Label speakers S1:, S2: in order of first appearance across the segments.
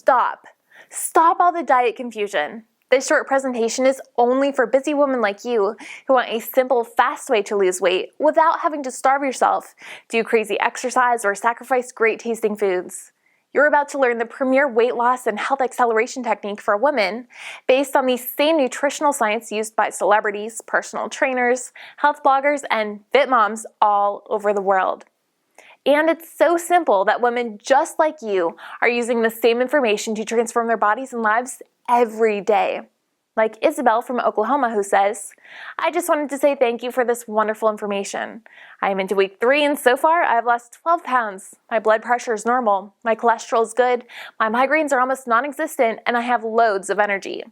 S1: stop. Stop all the diet confusion. This short presentation is only for busy women like you who want a simple, fast way to lose weight without having to starve yourself, do crazy exercise, or sacrifice great tasting foods. You're about to learn the premier weight loss and health acceleration technique for women based on the same nutritional science used by celebrities, personal trainers, health bloggers, and fit moms all over the world. And it's so simple that women just like you are using the same information to transform their bodies and lives every day. Like Isabel from Oklahoma, who says, "I just wanted to say thank you for this wonderful information. I am into week 3 and so far I've lost 12 pounds. My blood pressure is normal, my cholesterol is good, my migraines are almost non-existent, and I have loads of energy.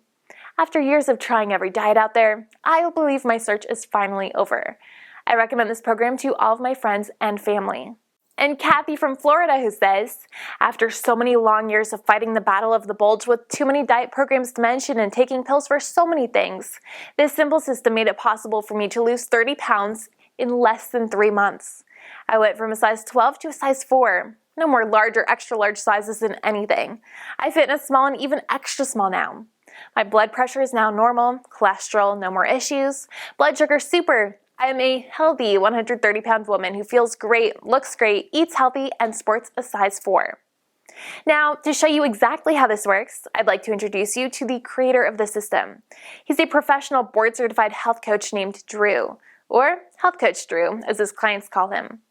S1: After years of trying every diet out there, I believe my search is finally over. I recommend this program to all of my friends and family." And Kathy from Florida, who says, "After so many long years of fighting the battle of the bulge with too many diet programs to mention and taking pills for so many things, this simple system made it possible for me to lose 30 pounds in less than 3 months. I went from a size 12 to a size 4. No more large or extra large sizes in anything. I fit in a small and even extra small now. My blood pressure is now normal, cholesterol, no more issues, blood sugar super. I am a healthy 130-pound woman who feels great, looks great, eats healthy, and sports a size 4. Now, to show you exactly how this works, I'd like to introduce you to the creator of the system. He's a professional board-certified health coach named Drew, or Health Coach Drew, as his clients call him.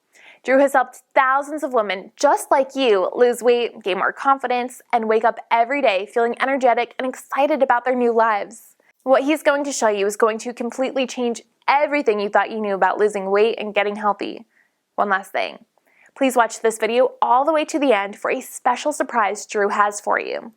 S1: Drew has helped thousands of women just like you lose weight, gain more confidence, and wake up every day feeling energetic and excited about their new lives. What he's going to show you is going to completely change everything you thought you knew about losing weight and getting healthy. One last thing. Please watch this video all the way to the end for a special surprise Drew has for you.